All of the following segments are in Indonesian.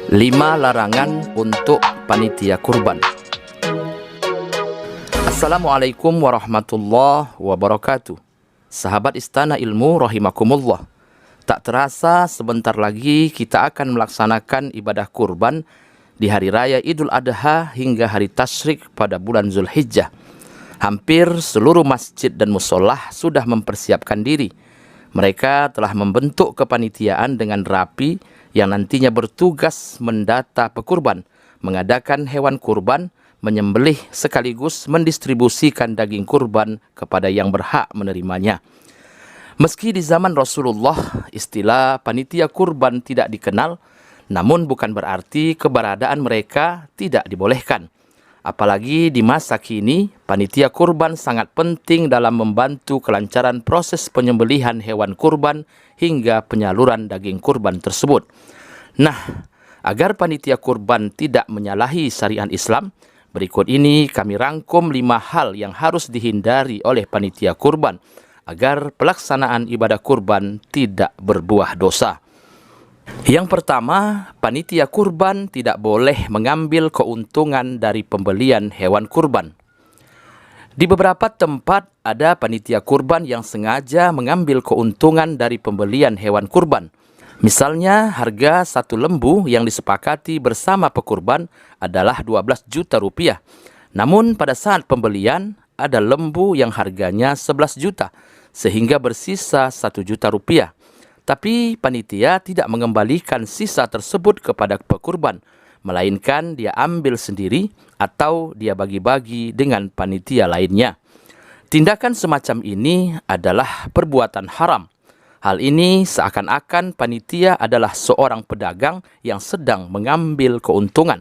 5 larangan untuk panitia kurban. Assalamualaikum warahmatullahi wabarakatuh. Sahabat Istana Ilmu rahimakumullah. Tak terasa sebentar lagi kita akan melaksanakan ibadah kurban di hari raya Idul Adha hingga hari tasyrik pada bulan Zulhijjah. Hampir seluruh masjid dan musolah sudah mempersiapkan diri. Mereka telah membentuk kepanitiaan dengan rapi yang nantinya bertugas mendata pekurban, mengadakan hewan kurban, menyembelih sekaligus mendistribusikan daging kurban kepada yang berhak menerimanya. Meski di zaman Rasulullah istilah panitia kurban tidak dikenal, namun bukan berarti keberadaan mereka tidak dibolehkan. Apalagi di masa kini, panitia kurban sangat penting dalam membantu kelancaran proses penyembelihan hewan kurban hingga penyaluran daging kurban tersebut. Nah, agar panitia kurban tidak menyalahi syariat Islam, berikut ini kami rangkum 5 hal yang harus dihindari oleh panitia kurban agar pelaksanaan ibadah kurban tidak berbuah dosa. Yang pertama, panitia kurban tidak boleh mengambil keuntungan dari pembelian hewan kurban. Di beberapa tempat ada panitia kurban yang sengaja mengambil keuntungan dari pembelian hewan kurban. Misalnya, harga satu lembu yang disepakati bersama pekurban adalah 12 juta rupiah. Namun pada saat pembelian, ada lembu yang harganya 11 juta, sehingga bersisa 1 juta rupiah. Tapi panitia tidak mengembalikan sisa tersebut kepada pekurban, melainkan dia ambil sendiri atau dia bagi-bagi dengan panitia lainnya. Tindakan semacam ini adalah perbuatan haram. Hal ini seakan-akan panitia adalah seorang pedagang yang sedang mengambil keuntungan.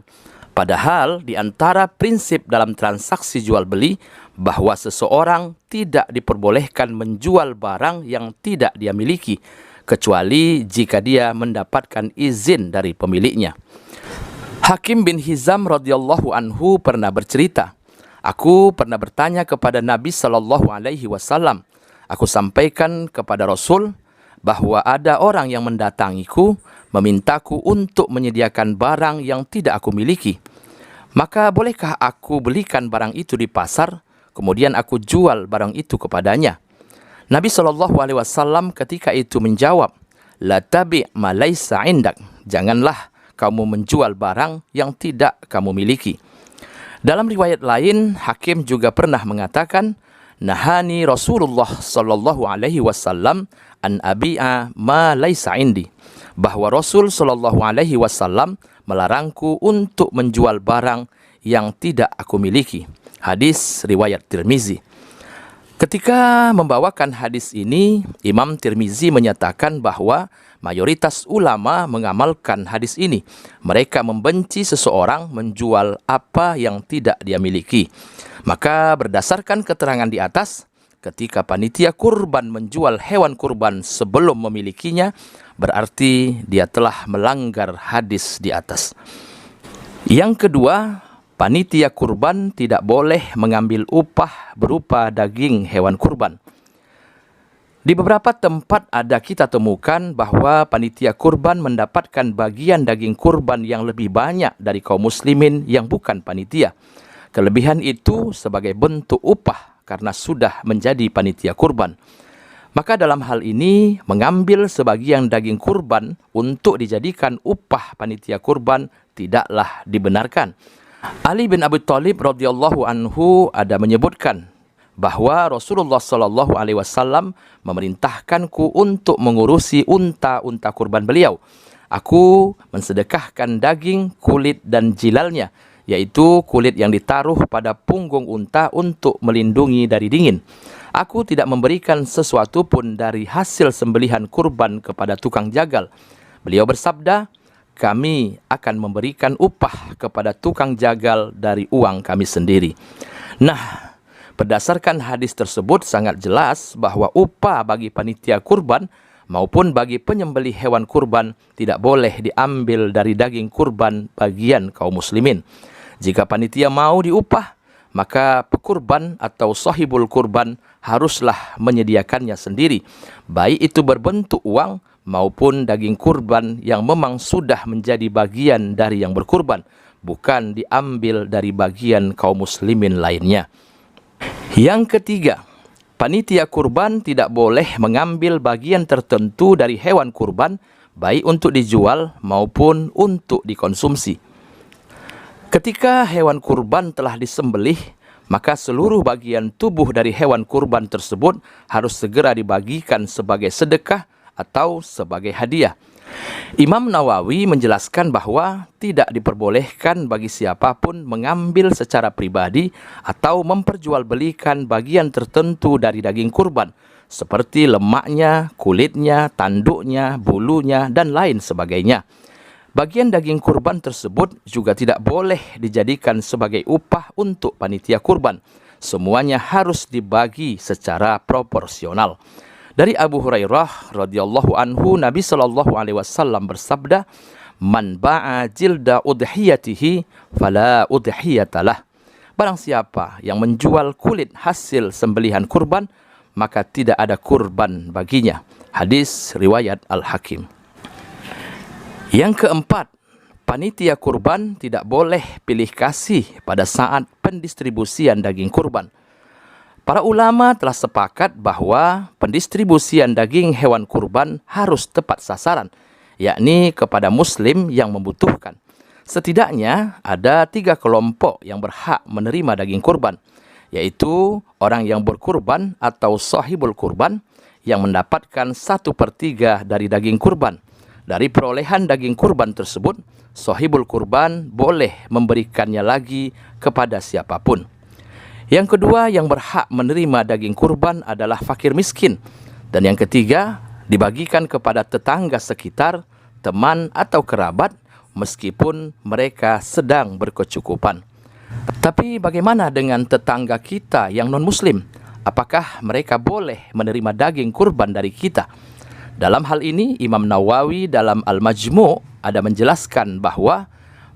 Padahal di antara prinsip dalam transaksi jual beli bahwa seseorang tidak diperbolehkan menjual barang yang tidak dia miliki, kecuali jika dia mendapatkan izin dari pemiliknya. Hakim bin Hizam radhiyallahu anhu pernah bercerita, "Aku pernah bertanya kepada Nabi sallallahu alaihi wasallam. Aku sampaikan kepada Rasul bahwa ada orang yang mendatangiku, memintaku untuk menyediakan barang yang tidak aku miliki. Maka bolehkah aku belikan barang itu di pasar, kemudian aku jual barang itu kepadanya?" Nabi SAW ketika itu menjawab, "La tabi' ma laisa indak." Janganlah kamu menjual barang yang tidak kamu miliki. Dalam riwayat lain, Hakim juga pernah mengatakan, "Nahani Rasulullah SAW an abi'a ma laisa indi." Bahwa Rasul SAW melarangku untuk menjual barang yang tidak aku miliki. Hadis riwayat Tirmizi. Ketika membawakan hadis ini, Imam Tirmizi menyatakan bahwa mayoritas ulama mengamalkan hadis ini. Mereka membenci seseorang menjual apa yang tidak dia miliki. Maka berdasarkan keterangan di atas, ketika panitia kurban menjual hewan kurban sebelum memilikinya, berarti dia telah melanggar hadis di atas. Yang kedua, panitia kurban tidak boleh mengambil upah berupa daging hewan kurban. Di beberapa tempat kita temukan bahwa panitia kurban mendapatkan bagian daging kurban yang lebih banyak dari kaum muslimin yang bukan panitia. Kelebihan itu sebagai bentuk upah karena sudah menjadi panitia kurban. Maka dalam hal ini, mengambil sebagian daging kurban untuk dijadikan upah panitia kurban tidaklah dibenarkan. Ali bin Abi Thalib radhiyallahu anhu ada menyebutkan bahwa Rasulullah sallallahu alaihi wasallam memerintahkanku untuk mengurusi unta-unta kurban beliau. Aku mensedekahkan daging, kulit dan jilalnya, yaitu kulit yang ditaruh pada punggung unta untuk melindungi dari dingin. Aku tidak memberikan sesuatu pun dari hasil sembelihan kurban kepada tukang jagal. Beliau bersabda, "Kami akan memberikan upah kepada tukang jagal dari uang kami sendiri." Nah, berdasarkan hadis tersebut sangat jelas bahwa upah bagi panitia kurban maupun bagi penyembelih hewan kurban tidak boleh diambil dari daging kurban bagian kaum muslimin. Jika panitia mau diupah, maka pekurban atau sahibul kurban haruslah menyediakannya sendiri, baik itu berbentuk uang maupun daging kurban yang memang sudah menjadi bagian dari yang berkurban, bukan diambil dari bagian kaum muslimin lainnya. Yang ketiga, panitia kurban tidak boleh mengambil bagian tertentu dari hewan kurban, baik untuk dijual maupun untuk dikonsumsi. Ketika hewan kurban telah disembelih, maka seluruh bagian tubuh dari hewan kurban tersebut harus segera dibagikan sebagai sedekah atau sebagai hadiah. Imam Nawawi menjelaskan bahwa tidak diperbolehkan bagi siapapun mengambil secara pribadi atau memperjualbelikan bagian tertentu dari daging kurban, seperti lemaknya, kulitnya, tanduknya, bulunya, dan lain sebagainya. Bagian daging kurban tersebut juga tidak boleh dijadikan sebagai upah untuk panitia kurban. Semuanya harus dibagi secara proporsional. Dari Abu Hurairah radhiyallahu anhu, Nabi sallallahu alaihi wasallam bersabda, "Man ba'a jilda udhiyatihi fala udhiyatalah." Barang siapa yang menjual kulit hasil sembelihan kurban, maka tidak ada kurban baginya. Hadis riwayat Al-Hakim. Yang keempat, panitia kurban tidak boleh pilih kasih pada saat pendistribusian daging kurban. Para ulama telah sepakat bahwa pendistribusian daging hewan kurban harus tepat sasaran, yakni kepada muslim yang membutuhkan. Setidaknya ada 3 kelompok yang berhak menerima daging kurban, yaitu orang yang berkurban atau sahibul kurban yang mendapatkan 1/3 dari daging kurban. Dari perolehan daging kurban tersebut, sahibul kurban boleh memberikannya lagi kepada siapapun. Yang kedua yang berhak menerima daging kurban adalah fakir miskin. Dan yang ketiga, dibagikan kepada tetangga sekitar, teman atau kerabat, meskipun mereka sedang berkecukupan. Tapi bagaimana dengan tetangga kita yang non-muslim? Apakah mereka boleh menerima daging kurban dari kita? Dalam hal ini, Imam Nawawi dalam Al-Majmu' ada menjelaskan bahwa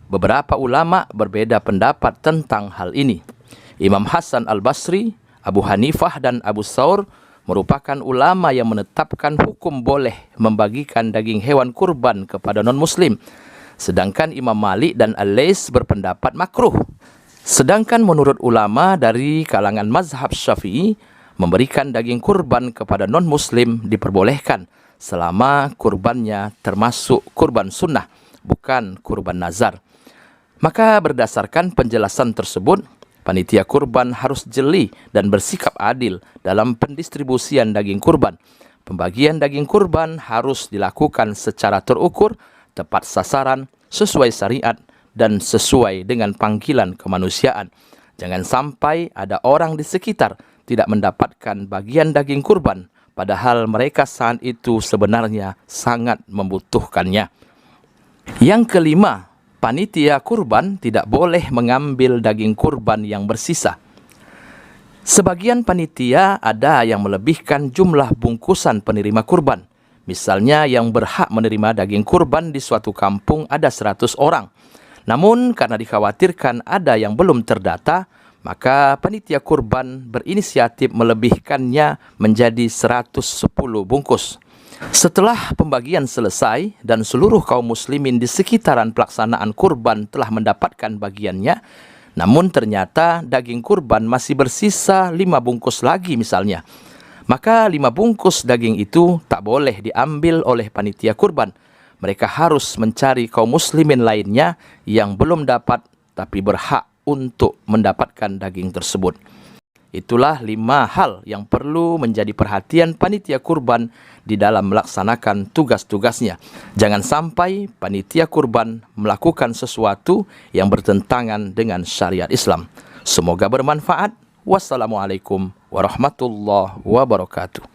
beberapa ulama berbeda pendapat tentang hal ini. Imam Hasan Al-Basri, Abu Hanifah, dan Abu Thawr merupakan ulama yang menetapkan hukum boleh membagikan daging hewan kurban kepada non-muslim. Sedangkan Imam Malik dan Al-Laits berpendapat makruh. Sedangkan menurut ulama dari kalangan mazhab Syafi'i, memberikan daging kurban kepada non-muslim diperbolehkan selama kurbannya termasuk kurban sunnah, bukan kurban nazar. Maka berdasarkan penjelasan tersebut, panitia kurban harus jeli dan bersikap adil dalam pendistribusian daging kurban. Pembagian daging kurban harus dilakukan secara terukur, tepat sasaran, sesuai syariat, dan sesuai dengan panggilan kemanusiaan. Jangan sampai ada orang di sekitar tidak mendapatkan bagian daging kurban, padahal mereka saat itu sebenarnya sangat membutuhkannya. Yang kelima, panitia kurban tidak boleh mengambil daging kurban yang bersisa. Sebagian panitia ada yang melebihkan jumlah bungkusan penerima kurban. Misalnya yang berhak menerima daging kurban di suatu kampung ada 100 orang. Namun karena dikhawatirkan ada yang belum terdata, maka panitia kurban berinisiatif melebihkannya menjadi 110 bungkus. Setelah pembagian selesai dan seluruh kaum muslimin di sekitaran pelaksanaan kurban telah mendapatkan bagiannya, namun ternyata daging kurban masih bersisa 5 bungkus lagi misalnya, maka 5 bungkus daging itu tak boleh diambil oleh panitia kurban. Mereka harus mencari kaum muslimin lainnya yang belum dapat tapi berhak untuk mendapatkan daging tersebut. Itulah 5 hal yang perlu menjadi perhatian panitia kurban di dalam melaksanakan tugas-tugasnya. Jangan sampai panitia kurban melakukan sesuatu yang bertentangan dengan syariat Islam. Semoga bermanfaat. Wassalamualaikum warahmatullahi wabarakatuh.